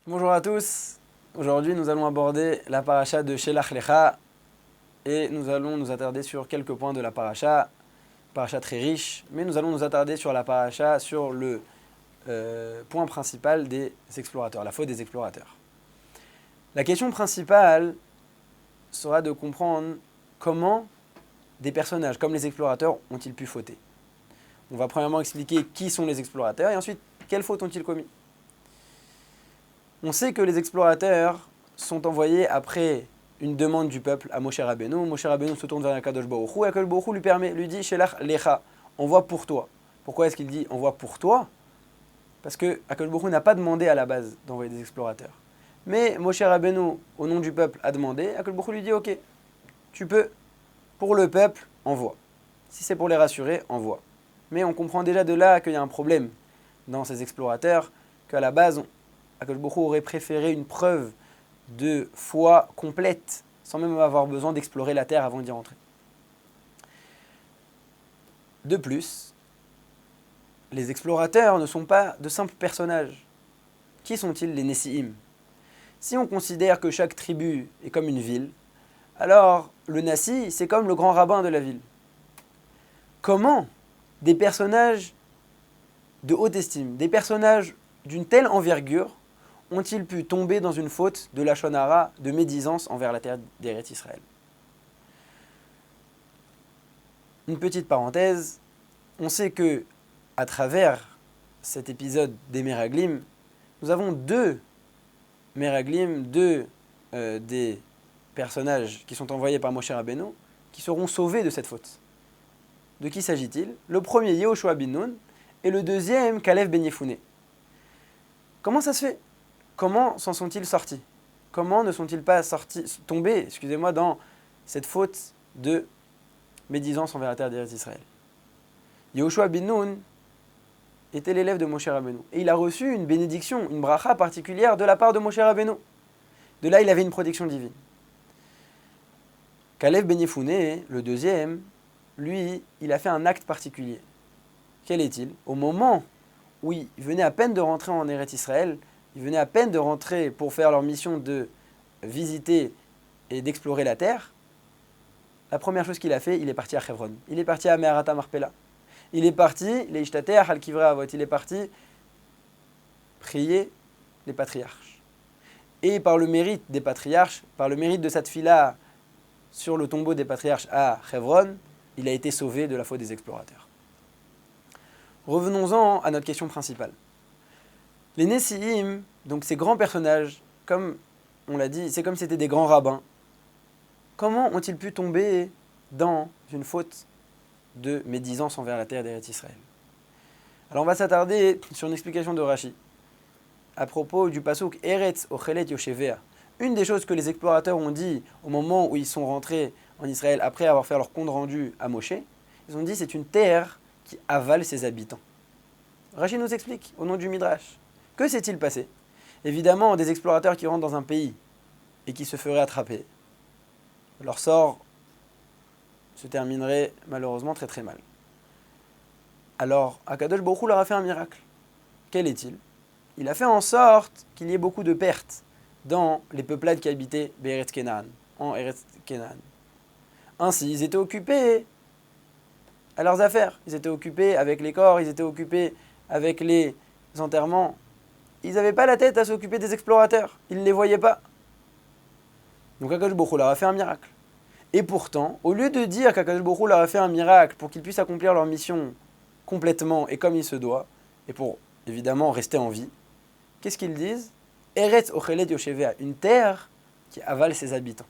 Bonjour à tous. Aujourd'hui, nous allons aborder la paracha de Shelach Lecha et nous allons nous attarder sur quelques points de la paracha très riche, mais nous allons nous attarder sur la paracha, sur le point principal des explorateurs, la faute des explorateurs. La question principale sera de comprendre comment des personnages comme les explorateurs ont-ils pu fauter. On va premièrement expliquer qui sont les explorateurs et ensuite quelles fautes ont-ils commis. On sait que les explorateurs sont envoyés après une demande du peuple à Moshe Rabbeinu. Moshe Rabbeinu se tourne vers Akadosh Baruch Hu et Akadosh Baruch Hu lui dit Shelach Lecha, envoie pour toi. Pourquoi est-ce qu'il dit envoie pour toi? Parce que Akadosh Baruch Hu n'a pas demandé à la base d'envoyer des explorateurs. Mais Moshe Rabbeinu, au nom du peuple, a demandé. Akadosh Baruch Hu lui dit ok, tu peux, pour le peuple, envoie. Si c'est pour les rassurer, envoie. Mais on comprend déjà de là qu'il y a un problème dans ces explorateurs, qu'à la base, Akadosh Baruch Hu aurait préféré une preuve de foi complète, sans même avoir besoin d'explorer la terre avant d'y rentrer. De plus, les explorateurs ne sont pas de simples personnages. Qui sont-ils, les Nessi'im? Si on considère que chaque tribu est comme une ville, alors le Nassi, c'est comme le grand rabbin de la ville. Comment des personnages de haute estime, des personnages d'une telle envergure, ont-ils pu tomber dans une faute de lachon hara, de médisance envers la terre d'Eretz Israël? Une petite parenthèse, on sait que à travers cet épisode des Meraglim, nous avons deux Meraglim, des personnages qui sont envoyés par Moshe Rabbeinu, qui seront sauvés de cette faute. De qui s'agit-il? Le premier, Yehoshua bin Nun, et le deuxième, Kalev ben Yefouné. Comment ça se fait? Comment s'en sont-ils sortis? Comment ne sont-ils pas tombés dans cette faute de médisance envers la terre d'Eretz Israël? Yehoshua bin Nun était l'élève de Moshe Rabbeinu. Et il a reçu une bénédiction, une bracha particulière de la part de Moshe Rabbeinu. De là, il avait une protection divine. Kalev ben Yefouné, le deuxième, lui, il a fait un acte particulier. Quel est-il? Au moment où il venait à peine de rentrer en Eretz Israël, ils venaient à peine de rentrer pour faire leur mission de visiter et d'explorer la terre. La première chose qu'il a fait, il est parti à Hebron. Il est parti à Meharata Marpella. Il est parti, les Ishtater, Al Kivrei Avot, il est parti prier les patriarches. Et par le mérite des patriarches, par le mérite de cette fila sur le tombeau des patriarches à Hebron, il a été sauvé de la faute des explorateurs. Revenons-en à notre question principale. Les Nessi'im, donc ces grands personnages, comme on l'a dit, c'est comme si c'était des grands rabbins. Comment ont-ils pu tomber dans une faute de médisance envers la terre d'Eretz Israël? Alors on va s'attarder sur une explication de Rashi à propos du pasuk Eretz Ochelet Yoshevea. Une des choses que les explorateurs ont dit au moment où ils sont rentrés en Israël après avoir fait leur compte rendu à Moshe, ils ont dit c'est une terre qui avale ses habitants. Rashi nous explique au nom du Midrash. Que s'est-il passé? Évidemment, des explorateurs qui rentrent dans un pays et qui se feraient attraper, leur sort se terminerait malheureusement très très mal. Alors, Akadosh Baruch Hu leur a fait un miracle. Quel est-il? Il a fait en sorte qu'il y ait beaucoup de pertes dans les peuplades qui habitaient Eretz Kenaan, en Eretz Kenaan. Ainsi, ils étaient occupés à leurs affaires. Ils étaient occupés avec les corps, ils étaient occupés avec les enterrements. Ils n'avaient pas la tête à s'occuper des explorateurs. Ils ne les voyaient pas. Donc Akadosh Baruch Hu leur a fait un miracle. Et pourtant, au lieu de dire qu'Akadosh Baruch Hu leur a fait un miracle pour qu'ils puissent accomplir leur mission complètement et comme il se doit, et pour évidemment rester en vie, qu'est-ce qu'ils disent? Eretz Ochelet Yoshevea, une terre qui avale ses habitants.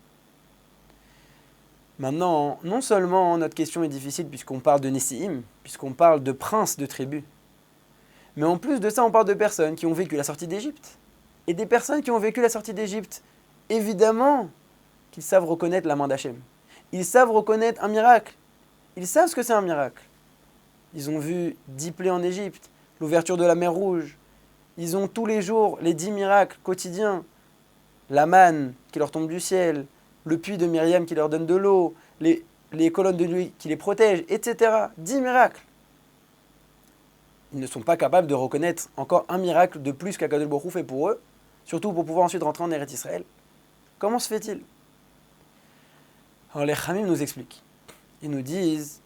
Maintenant, non seulement notre question est difficile puisqu'on parle de Nessi'im, puisqu'on parle de princes de tribus, mais en plus de ça, on parle de personnes qui ont vécu la sortie d'Égypte. Et des personnes qui ont vécu la sortie d'Égypte, évidemment qu'ils savent reconnaître la main d'Hachem. Ils savent reconnaître un miracle. Ils savent ce que c'est un miracle. Ils ont vu 10 plaies en Égypte, l'ouverture de la mer Rouge. Ils ont tous les jours les 10 miracles quotidiens. La manne qui leur tombe du ciel, le puits de Myriam qui leur donne de l'eau, les colonnes de nuit qui les protègent, etc. 10 miracles. Ils ne sont pas capables de reconnaître encore un miracle de plus qu'Akadosh Baruch Hu fait pour eux. surtout pour pouvoir ensuite rentrer en Eretz Israël. Comment se fait-il? Alors les Khamim nous expliquent. Ils nous disent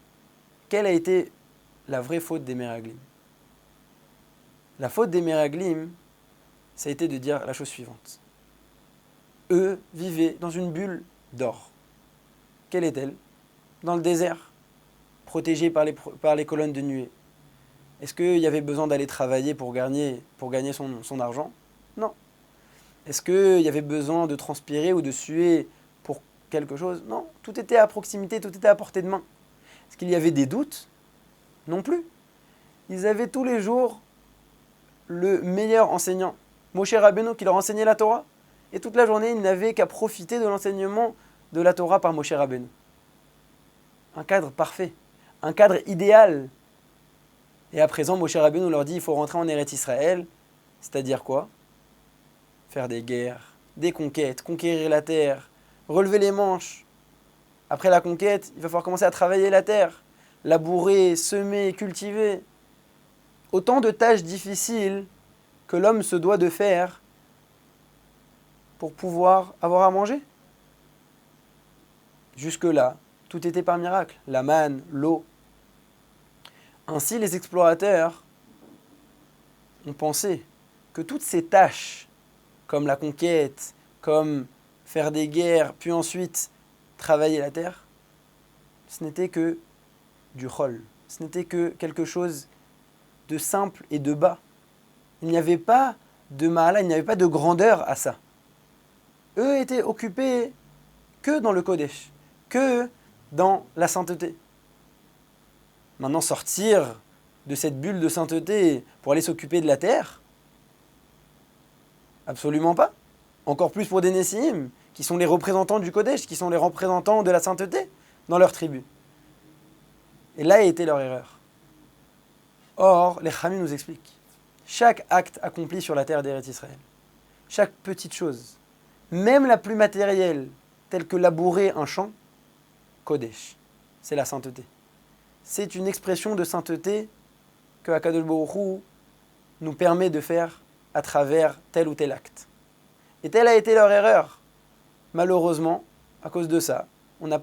quelle a été la vraie faute des Meraglim. La faute des Meraglim, ça a été de dire la chose suivante. Eux vivaient dans une bulle d'or. Quelle est-elle? Dans le désert, protégée par les colonnes de nuée. Est-ce qu'il y avait besoin d'aller travailler pour gagner son argent? Non. Est-ce qu'il y avait besoin de transpirer ou de suer pour quelque chose? Non. Tout était à proximité, tout était à portée de main. Est-ce qu'il y avait des doutes? Non plus. Ils avaient tous les jours le meilleur enseignant, Moshe Rabbeinu, qui leur enseignait la Torah. Et toute la journée, ils n'avaient qu'à profiter de l'enseignement de la Torah par Moshe Rabbeinu. Un cadre parfait, un cadre idéal. Et à présent, Moshe Rabbeinu leur dit, il faut rentrer en Eretz Israël. C'est-à-dire quoi? Faire des guerres, des conquêtes, conquérir la terre, relever les manches. Après la conquête, il va falloir commencer à travailler la terre, labourer, semer, cultiver. Autant de tâches difficiles que l'homme se doit de faire pour pouvoir avoir à manger. Jusque-là, tout était par miracle. La manne, l'eau. Ainsi, les explorateurs ont pensé que toutes ces tâches, comme la conquête, comme faire des guerres, puis ensuite travailler la terre, ce n'était que du chol. Ce n'était que quelque chose de simple et de bas. Il n'y avait pas de ma'ala, il n'y avait pas de grandeur à ça. Eux étaient occupés que dans le Kodesh, que dans la sainteté. Maintenant, sortir de cette bulle de sainteté pour aller s'occuper de la terre, absolument pas. Encore plus pour des Nessiim, qui sont les représentants du Kodesh, qui sont les représentants de la sainteté dans leur tribu. Et là a été leur erreur. Or, les Khamim nous expliquent, chaque acte accompli sur la terre d'Eretz Israël, chaque petite chose, même la plus matérielle, telle que labourer un champ, Kodesh, c'est la sainteté. C'est une expression de sainteté que Akadosh Baruch Hu nous permet de faire à travers tel ou tel acte. Et telle a été leur erreur. Malheureusement, à cause de ça, on a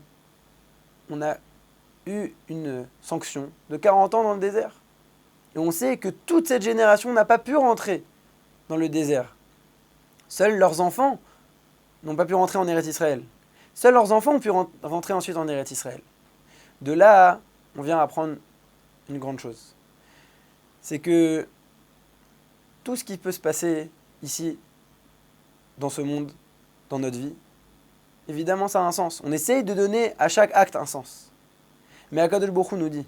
eu une sanction de 40 ans dans le désert. Et on sait que toute cette génération n'a pas pu rentrer dans le désert. Seuls leurs enfants n'ont pas pu rentrer en Eretz Israël. Seuls leurs enfants ont pu rentrer ensuite en Eretz Israël. De là, on vient apprendre une grande chose. C'est que tout ce qui peut se passer ici, dans ce monde, dans notre vie, évidemment ça a un sens. On essaye de donner à chaque acte un sens. Mais Akadosh Baruch Hu nous dit,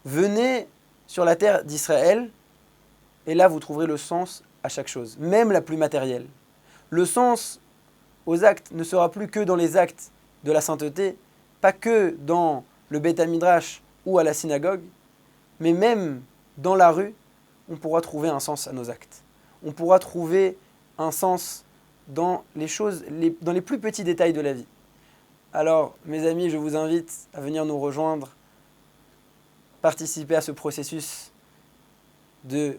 venez sur la terre d'Israël, et là vous trouverez le sens à chaque chose, même la plus matérielle. Le sens aux actes ne sera plus que dans les actes de la sainteté, pas que dans le Beit HaMidrash ou à la synagogue, mais même dans la rue, on pourra trouver un sens à nos actes. On pourra trouver un sens dans les choses, dans les plus petits détails de la vie. Alors, mes amis, je vous invite à venir nous rejoindre, participer à ce processus de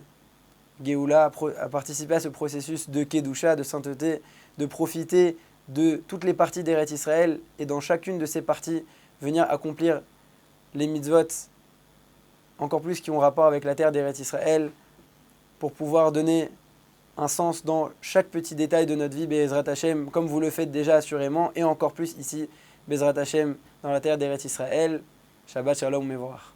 Géoula, à participer à ce processus de Kedusha, de sainteté, de profiter de toutes les parties d'Eretz Israël et dans chacune de ces parties, venir accomplir les mitzvot, encore plus qui ont rapport avec la terre d'Eretz Israël, pour pouvoir donner un sens dans chaque petit détail de notre vie, Be'ezrat Hashem, comme vous le faites déjà assurément, et encore plus ici, Be'ezrat Hashem, dans la terre d'Eretz Israël. Shabbat Shalom Mevorach.